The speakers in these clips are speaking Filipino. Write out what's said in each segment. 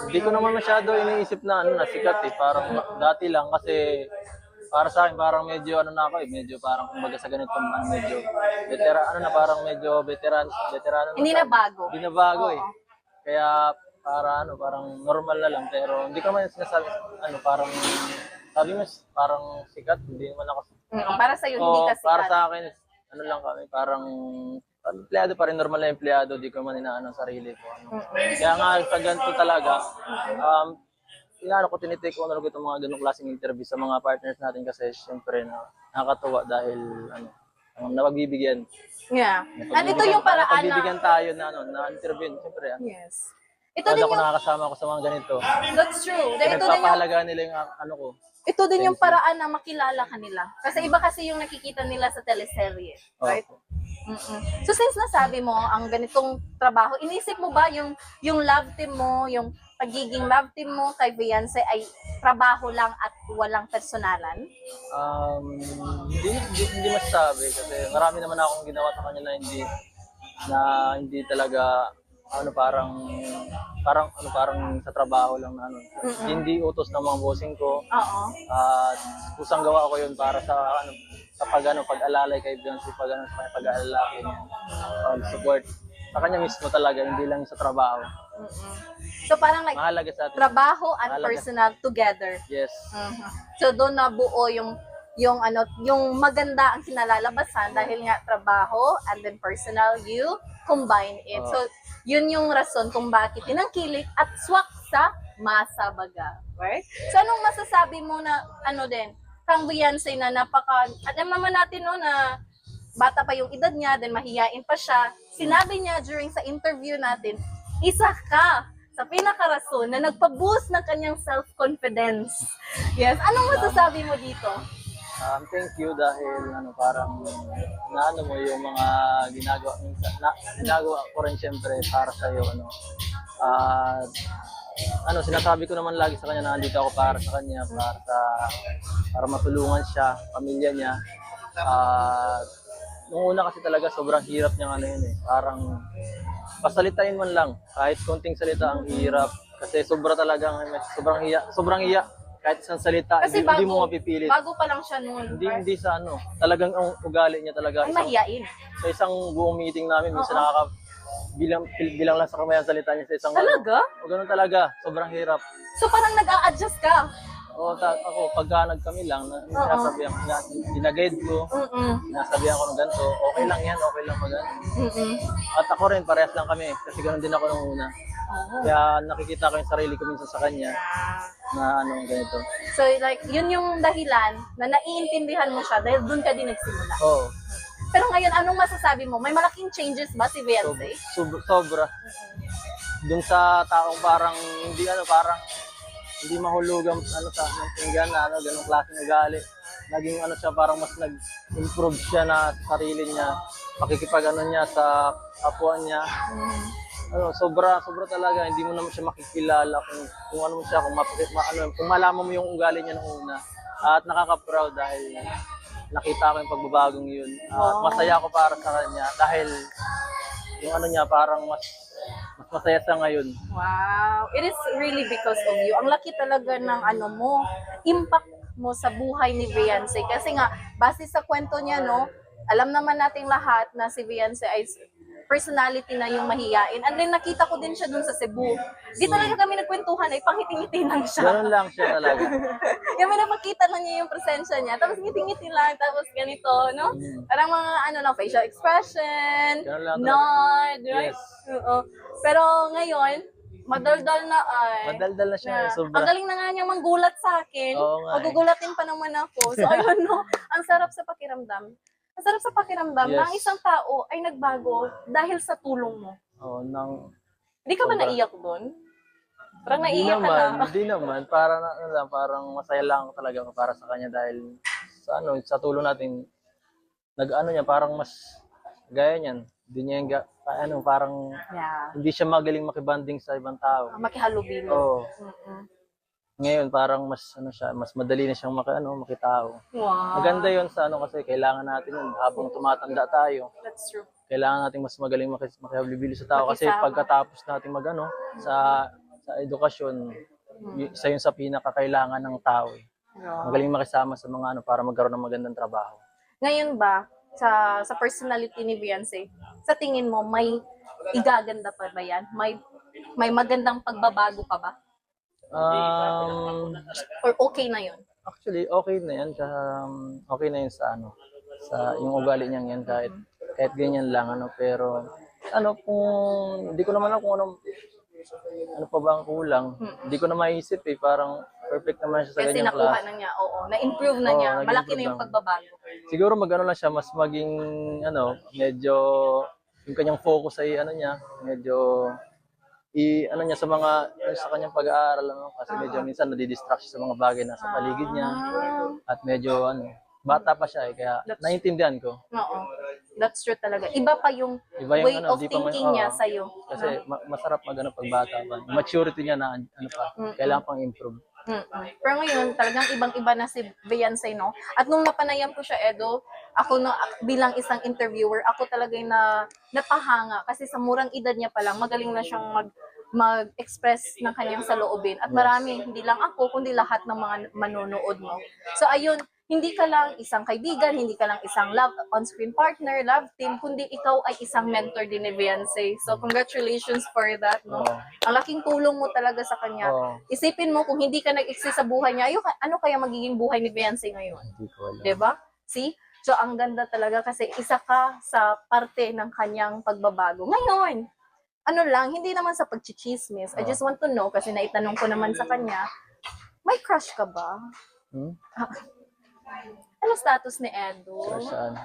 Hindi ko naman masyado iniisip na ano na sikat eh. Parang dati lang kasi para sa akin parang medyo ano na ako eh, medyo parang kumbaga sa ganitong ano, medyo veteran ano na parang medyo veterano Hindi na bago. Hindi na bago eh. Oo. Kaya para ano, parang normal na lang pero hindi ko naman sinasabi ano parang sabi mo parang sikat, hindi naman ako. Para sa'yo, hindi Oo, ka para sikat. sa akin ano lang kami, parang empleyado pa rin, normal na empleyado, di ko man inaano ang sarili ko. Ano. Kaya nga sa ganito talaga, inaano ko, tinitake ko na itong mga ganong klaseng interview sa mga partners natin kasi syempre nakakatuwa dahil ano, ang napagbibigyan. Yeah. And ito yung paraan na... Napagbibigyan tayo na, ano, na interview. Syempre, Yes. Ito Ito din ako yung... nakakasama ko sa mga ganito. That's true. Ito din yung... Nagpapahalaga nila yung ano ko. Ito din yung paraan na makilala ka nila. Kasi iba kasi yung nakikita nila sa teleserye. Right? So since nasabi mo ang ganitong trabaho, inisip mo ba yung love team mo, yung pagiging love team mo kay Beyonce ay trabaho lang at walang personalan? Hindi masasabi kasi marami naman akong ginawa sa kanya na hindi talaga parang sa trabaho lang na ano. Hindi utos ng mga bossing ko. Oo. At kusang gawa ko 'yun para sa pag-alalay kay Beyonce, sa pag-aalalay niya, pag-support sa kanya mismo talaga, hindi lang sa trabaho. So parang like Mahalaga sa atin. trabaho and Mahalaga. personal together. Yes. So doon nabuo yung maganda ang kinalalabasan dahil nga trabaho and then personal, you combine it. So yun yung rason kung bakit tinangkilik at swak sa masa baga. Right? So anong masasabi mo na ano din, kang Beyonce na alam naman natin no na bata pa yung edad niya, then mahiyain pa siya. Sinabi niya during sa interview natin, isa ka sa pinakarason na nagpa-boost ng kanyang self-confidence. Yes. Anong masasabi mo dito? Thank you dahil parang naano mo yung mga ginagawa ko rin siyempre para sa iyo sinasabi ko naman lagi sa kanya na nandito ako para sa kanya, para matulungan siya, pamilya niya. Nung una kasi talaga sobrang hirap niya yun eh. Parang pasalitain man lang, kahit konting salita ang hirap kasi sobrang hiya. Kahit isang salita, Kasi hindi mo mapipilit. Bago pa lang siya noon. Hindi sa talagang ang ugali niya talaga. Ay, mahiyain. Sa isang buong meeting namin, minsan bilang lang sa kamay ang salita niya sa isang Talaga? ganun talaga, sobrang hirap. So parang nag-a-adjust ka? Oo, ako, pagka kami lang, sinasabihan ko, dinaguide ko, sinasabihan ko ng ganito, okay lang yan, okay lang mag At ako rin, parehas lang kami, kasi ganun din ako nung una. Kaya nakikita ko yung sarili ko minsan sa kanya na ganito. So like, yun yung dahilan na naiintindihan mo siya dahil dun ka din nagsimula. Oo. Pero ngayon, anong masasabi mo? May malaking changes ba si Beyonce? Sobra. Dun sa taong parang hindi mahulugan sa pinggan na ganung klaseng ugali. Naging siya, parang mas nag-improve siya na sarili niya, pakikipag niya sa kapwa niya. Sobra talaga, hindi mo naman siya makikilala kung ano siya, kung malaman mo yung ugali niya nung una. At nakaka-proud dahil nakita ko yung pagbabagong yun. Masaya ako para sa kanya dahil yung niya parang mas masaya sa ngayon. Wow. It is really because of you. Ang laki talaga ng impact mo sa buhay ni Beyonce. Kasi nga, base sa kwento niya, no, alam naman nating lahat na si Beyonce ay personality na yung mahiyain. And then nakita ko din siya dun sa Cebu. Di talaga kami nagkwentuhan, ay pangiti-ngiti lang siya. Ganun lang siya talaga. Yung may napakita na niya yung presensya niya. Tapos ngiti-ngiti lang, tapos ganito, no? Parang mga facial expression, nod, right? Yes. Oo. Pero ngayon, madaldal na Madaldal na siya, sobra. Ang galing na nga niya manggulat sa akin. Oo nga, Magugulatin pa naman ako. So ayun, no? Ang sarap sa pakiramdam. Ang sarap sa pakiramdam na ang isang tao ay nagbago dahil sa tulong mo. Hindi ka ba naiyak doon? Parang naiyak ka na. Hindi naman. Parang masaya lang ako talaga para sa kanya dahil sa tulong natin, niya, parang mas gaya niyan. Hindi niya parang hindi siya magaling makibanding sa ibang tao. Makihalubilo. Oo. Ngayon parang mas mas madali na siyang makitao. Wow. Maganda 'yon kasi kailangan natin yun habang tumatanda tayo. That's true. Kailangan natin mas magaling makihalubilo sa tao kasi pagkatapos natin sa sa edukasyon, isa yun sa pinakakailangan ng tao. Eh. Magaling makisama sa mga ano para magkaroon ng magandang trabaho. Ngayon ba, sa personality ni Beyonce, sa tingin mo, may igaganda pa ba yan? May magandang pagbabago pa ba? Or okay na yun? Actually, okay na yan. Okay na yun sa ano, sa yung ugali niya yan kahit ganyan lang ano, pero ano kung hindi ko naman alam kung ano pa ba ang kulang. Hindi ko na maisip eh, parang perfect naman siya sa Kasi ganyang nakuha klase. na niya, oo. Na-improve na Oo, niya. nag-improve Malaki na yung lang. pagbabago. Siguro magano lang siya, mas maging ano, medyo yung kanyang focus ay ano niya, medyo ano niya sa kanyang pag-aaral ano, kasi medyo minsan nadidistract siya sa mga bagay na sa paligid niya at medyo ano, bata pa siya eh, kaya naiintindihan ko. Oo. That's true talaga. Iba pa yung Iba yung way ano, of di pa thinking niya sa'yo. Kasi masarap magano pag bata pa. Yung maturity niya na ano pa, kailangan pang improve. Pero ngayon, talagang ibang-iba na si Beyonce, no? At nung napanayam ko siya, Edo, ako na bilang isang interviewer, ako talaga yung napahanga kasi sa murang edad niya pa lang, magaling na siyang mag-express ng kanyang saloobin. At marami, hindi lang ako, kundi lahat ng mga manonood mo. So ayun, hindi ka lang isang kaibigan, hindi ka lang isang love on-screen partner, love team, kundi ikaw ay isang mentor din ni Beyonce. So congratulations for that, no? Oo. Ang laking tulong mo talaga sa kanya. Oo. Isipin mo kung hindi ka nag-exist sa buhay niya, ano kaya magiging buhay ni Beyonce ngayon? Hindi ko alam. 'Di ba? See? So ang ganda talaga kasi isa ka sa parte ng kanyang pagbabago. Ngayon, ano lang, hindi naman sa pagchichismis. I just want to know kasi naitanong ko naman sa kanya, may crush ka ba? Hmm? Ano status ni Edo? Saan?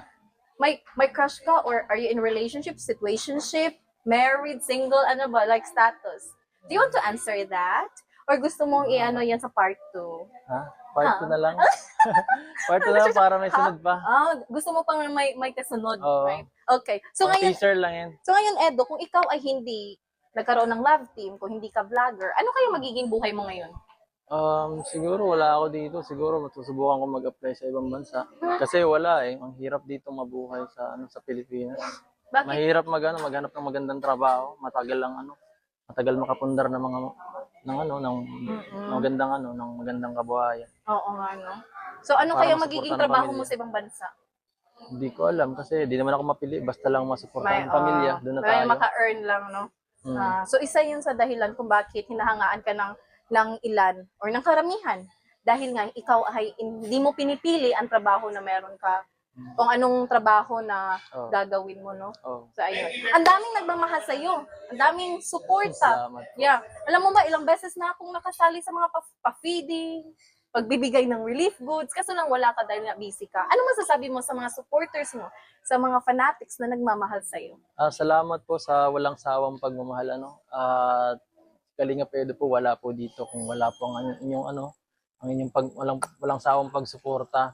May crush ka or are you in relationship, situationship, married, single, ano ba, like status? Do you want to answer that? Or gusto mong i-ano yan sa part 2? Ha? Part 2 na lang? Part 2 na lang para may sunod pa. Gusto mo pang may kasunod, Oo. right? Okay. So ngayon, Teaser lang yan. Edo, kung ikaw ay hindi nagkaroon ng love team, kung hindi ka vlogger, ano kaya magiging buhay mo ngayon? Siguro wala ako dito. Siguro matusubukan ko mag-apply sa ibang bansa. Kasi wala eh. Ang hirap dito mabuhay sa Pilipinas. Bakit? Mahirap maghanap ng magandang trabaho. Matagal makapundar ng ng magandang kabuhayan. Oo nga, no? So ano Para kaya masuportahan magiging ng trabaho pamilya. mo sa ibang bansa? Hindi ko alam kasi di naman ako mapili. Basta lang masuportahan ng pamilya. Doon na May tayo. maka-earn lang, no? So isa yun sa dahilan kung bakit hinahangaan ka ng ilan or ng karamihan. Dahil nga, ikaw ay hindi mo pinipili ang trabaho na meron ka. Kung anong trabaho na gagawin mo, no? Oh. So, ayun. Ang daming nagmamahal sa'yo. Ang daming suporta. Salamat po. Yeah. Alam mo ba, ilang beses na akong nakasali sa mga pa-feeding, pagbibigay ng relief goods, kaso lang wala ka dahil nga busy ka. Ano masasabi mo sa mga supporters mo, sa mga fanatics na nagmamahal sa'yo? Salamat po sa walang sawang pagmamahal at Kalinga Pedro po wala po dito kung wala po ang inyong walang sawang pagsuporta.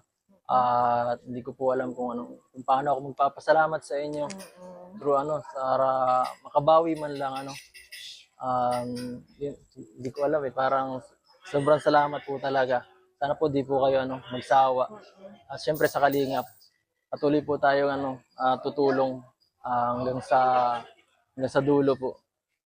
Hindi ko po alam kung paano ako magpapasalamat sa inyo. Through para makabawi man lang hindi ko alam eh, parang sobrang salamat po talaga. Sana po di po kayo magsawa. At syempre sa Kalingap, patuloy po tayong tutulong hanggang sa dulo po.